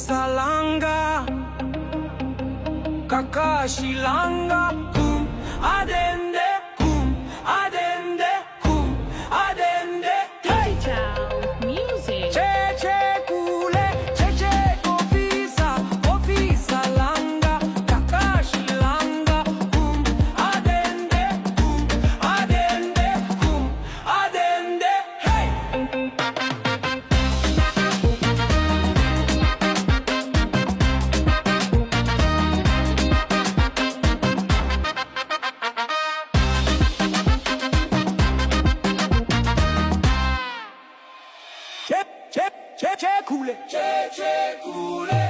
ofisa langa Kakashi langa kum adende kum adende kum adende Hey Town Music. Cheche kule cheche ofisa langa Kakashi langa kum adende kum adende kum adende hey. Che kule